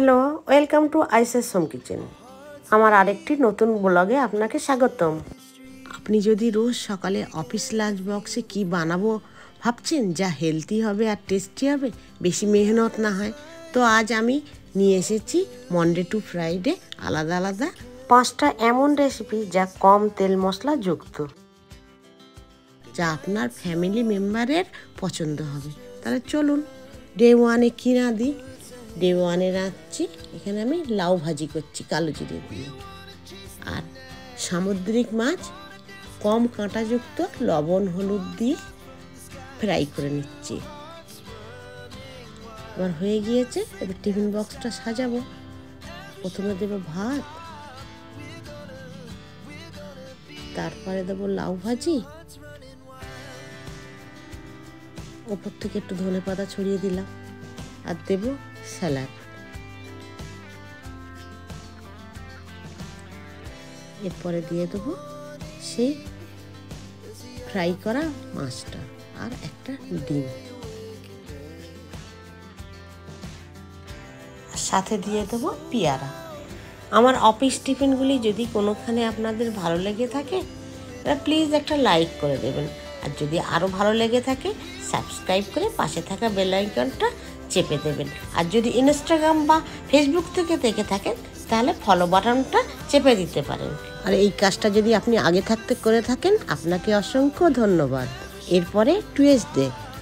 Hello, welcome to Aishe's home kitchen. আমার আরেকটি নতুন ব্লগে আপনাকে স্বাগতম। আপনি যদি রোজ সকালে অফিস লাঞ্চ বক্সে কি বানাবো ভাবছেন, যা হেলদি হবে আর টেস্টি হবে, বেশি মেহনত না হয়, তো আজ আমি নিয়ে এসেছি মনডে টু ফ্রাইডে আলাদা আলাদা 5টা এমন রেসিপি যা কম তেল মশলা যুক্ত, যা আপনার ফ্যামিলি মেম্বারের পছন্দ হবে। তাহলে চলুন ডে ওয়ানে কী না দিই। ডে ওয়ানে রাখছি, এখানে আমি লাউ ভাজি করছি কালো জিরে দিয়ে, আর সামুদ্রিক মাছ কম কাঁটাযুক্ত লবণ হলুদ দিয়ে ফ্রাই করে নিচ্ছি। আমার হয়ে গিয়েছে, এবার টিফিন বক্সটা সাজাবো। প্রথমে দেবো ভাত, তারপরে দেবো লাউ ভাজি, ওপর থেকে একটু ধনেপাতা ছড়িয়ে দিলাম, আর দেবো স্যালাড। এরপরে দিয়ে দেবো সেই ফ্রাই করা মাছটা আর একটা ডিম, সাথে দিয়ে দেবো পেয়ারা। আমার অফিস টিফিনগুলি যদি কোনোখানে আপনাদের ভালো লেগে থাকে, প্লিজ একটা লাইক করে দেবেন, আর যদি আরও ভালো লেগে থাকে সাবস্ক্রাইব করে পাশে থাকা বেল আইকনটা চেপে দেবেন। আর যদি ইনস্টাগ্রাম বা ফেসবুক থেকে দেখে থাকেন তাহলে ফলো বাটনটা চেপে দিতে পারেন। আর এই কাজটা যদি আপনি আগে থাকতে করে থাকেন, আপনাকে অসংখ্য ধন্যবাদ। এরপরে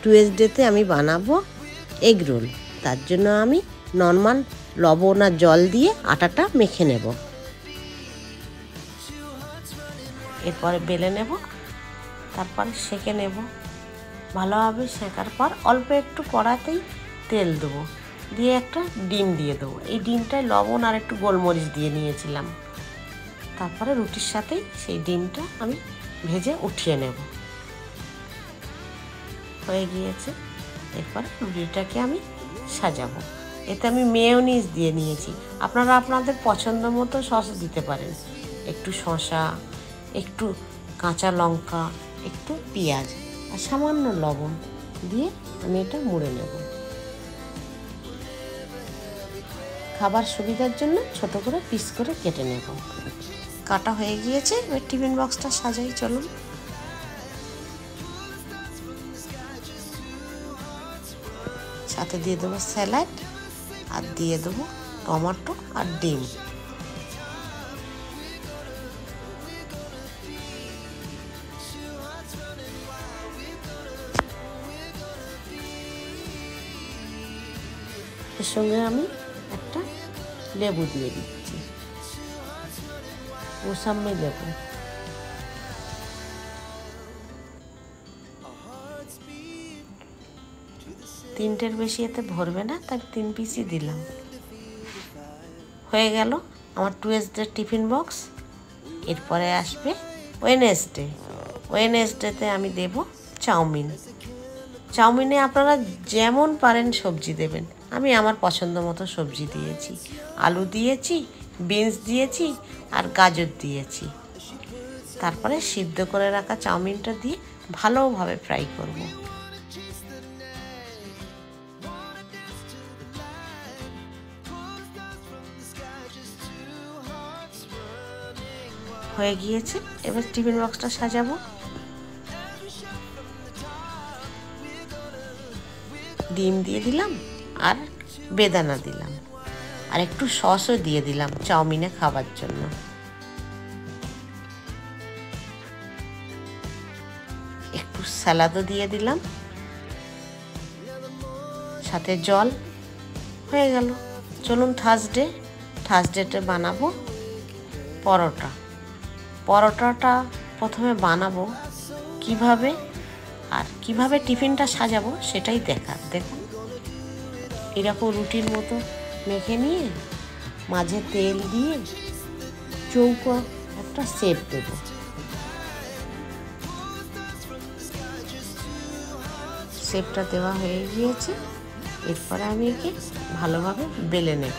টুয়েসডেতে আমি বানাবো এগ রোল। তার জন্য আমি নর্মাল লবণ আর জল দিয়ে আটাটা মেখে নেব। এরপরে বেলে নেব, তারপরে সেঁকে নেব। ভালোভাবে সেঁকার পর অল্প একটু কড়াতেই তেল দেবো, দিয়ে একটা ডিম দিয়ে দেবো। এই ডিমটায় লবণ আর একটু গোলমরিচ দিয়ে নিয়েছিলাম। তারপরে রুটির সাথেই সেই ডিমটা আমি ভেজে উঠিয়ে নেব। হয়ে গিয়েছে, এরপরে রুটিটাকে আমি সাজাবো। এতে আমি মেয়োনিজ দিয়ে নিয়েছি, আপনারা আপনাদের পছন্দ মতো সস দিতে পারেন। একটু শসা, একটু কাঁচা লঙ্কা, একটু পেঁয়াজ আর সামান্য লবণ দিয়ে আমি এটা মুড়ে নেব। খাবার সুবিধার জন্য ছোট করে পিস করে কেটে নেব। কাটা হয়ে গিয়েছে, এবার টিফিন বক্সটা সাজাই চলুন। সাথে দিয়ে দেবো স্যালাড, আর দিয়ে দেবো টমেটো আর ডিম। এর সঙ্গে আমি একটা লেবু দিয়ে দিচ্ছি, মোসাম্বি লেবু। তিনটের বেশি এতে ভরবে না, তাই 3 পিসই দিলাম। হয়ে গেল আমার টুয়েসডে টিফিন বক্স। এরপরে আসবে ওয়েডনেসডেতে আমি দেব চাউমিনে আপনারা যেমন পারেন সবজি দেবেন। আমি আমার পছন্দ মতো সবজি দিয়েছি, আলু দিয়েছি, বিনস দিয়েছি আর গাজর দিয়েছি। তারপরে সিদ্ধ করে রাখা চাউমিনটা দিয়ে ভালোভাবে ফ্রাই করব। হয়ে গিয়েছে, এবার টিফিন বক্সটা সাজাবো। ডিম দিয়ে দিলাম আর বেদানা দিলাম, আর একটু সসও দিয়ে দিলাম চাউমিনে খাবার জন্য। একটু স্যালাদও দিয়ে দিলাম, সাথে জল। হয়ে গেল। চলুন থার্সডেতে বানাবো পরোটাটা প্রথমে বানাবো কিভাবে, আর কিভাবে টিফিনটা সাজাবো সেটাই দেখুন। এরকম রুটির মতো মেখে নিয়ে মাঝে তেল দিয়ে চৌকো একটা শেপ দেব। শেপটা দেওয়া হয়ে গিয়েছে, এরপরে আমি একে ভালোভাবে বেলে নেব।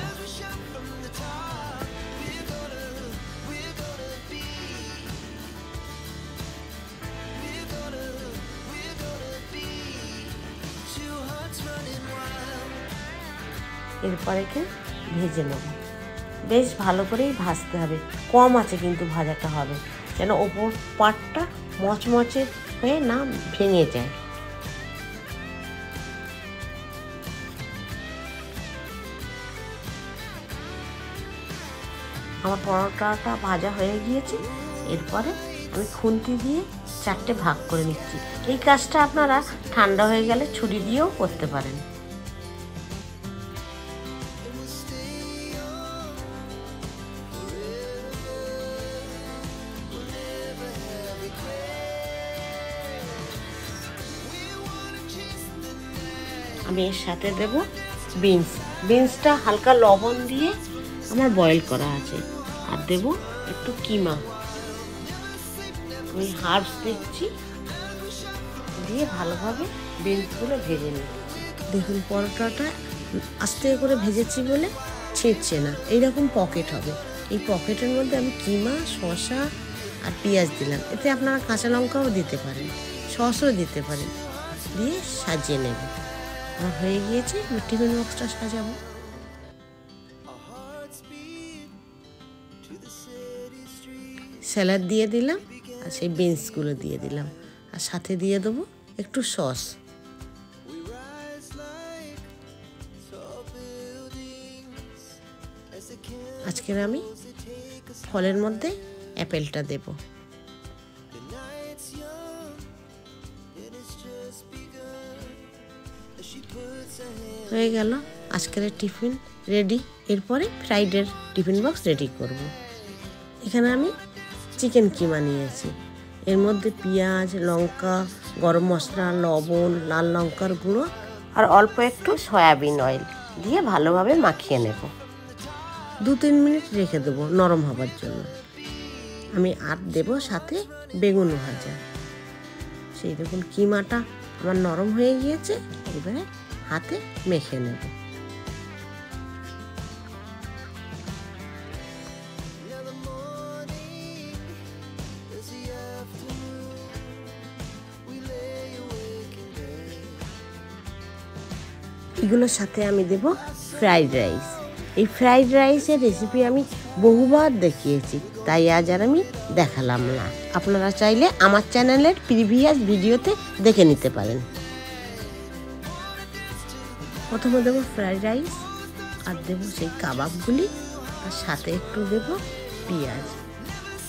এরপরে ভেজে নেব। বেশ ভালো করেই ভাজতে হবে, কম আছে কিন্তু ভাজাটা হবে, যেন ওপর পাটটা মচমচে হয়ে না ভেঙে যায়। আমার পরোটাটা ভাজা হয়ে গিয়েছে। এরপরে আমি খুন্তি দিয়ে 4টে ভাগ করে নিচ্ছি। এই কাজটা আপনারা ঠান্ডা হয়ে গেলে ছুরি দিয়েও করতে পারেন। আমি এর সাথে দেব বিনস। বিনসটা হালকা লবণ দিয়ে আমার বয়েল করা আছে। আর দেব একটু কিমা, আমি হার্বস দিচ্ছি, দিয়ে ভালোভাবে বিনসগুলো ভেজে নিই। দেখুন পরোটাটা আস্তে করে ভেজেছি বলে ছিঁড়ছে না, এইরকম পকেট হবে। এই পকেটের মধ্যে আমি কিমা, শসা আর পেঁয়াজ দিলাম। এতে আপনারা কাঁচা লঙ্কাও দিতে পারেন, সসও দিতে পারেন, দিয়ে সাজিয়ে নেব। আমার হয়ে গিয়েছে, আমি টিফিন বক্সটা সাজাবো। স্যালাড দিয়ে দিলাম আর সেই বিনসগুলো দিয়ে দিলাম, আর সাথে দিয়ে দেবো একটু সস। আজকের আমি ফলের মধ্যে অ্যাপেলটা দেব। হয়ে গেল আজকের টিফিন রেডি। এরপরে ফ্রাইডের টিফিন বক্স রেডি করব। এখানে আমি চিকেন কিমা নিয়েছি, এর মধ্যে পেঁয়াজ, লঙ্কা, গরম মশলা, লবণ, লাল লঙ্কার গুঁড়ো আর অল্প একটু সয়াবিন অয়েল দিয়ে ভালোভাবে মাখিয়ে নেব। 2-3 মিনিট রেখে দেবো নরম হবার জন্য। আমি আর দেব সাথে বেগুন ভাজা। সেই দেখুন কিমাটা আমার নরম হয়ে গিয়েছে, এবারে হাতে মেখে নেব। এগুলোর সাথে আমি দেব ফ্রাইড রাইস। এই ফ্রাইড রাইসের রেসিপি আমি বহুবার দেখিয়েছি, তাই আজ আর আমি দেখালাম না। আপনারা চাইলে আমার চ্যানেলের প্রিভিয়াস ভিডিওতে দেখে নিতে পারেন। প্রথমে দেবো ফ্রাইড রাইস, আর দেবো সেই কাবাবগুলি, আর সাথে একটু দেবো পেঁয়াজ।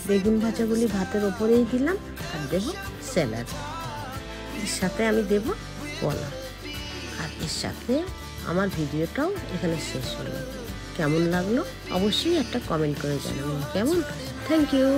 বেগুন ভাজাগুলি ভাতের ওপরেই দিলাম, আর দেবো স্যালাড। এর সাথে আমি দেব কলা। আর এর সাথে আমার ভিডিওটাও এখানে শেষ হলো। কেমন লাগলো অবশ্যই একটা কমেন্ট করে জানাবেন। কেমন? Thank you.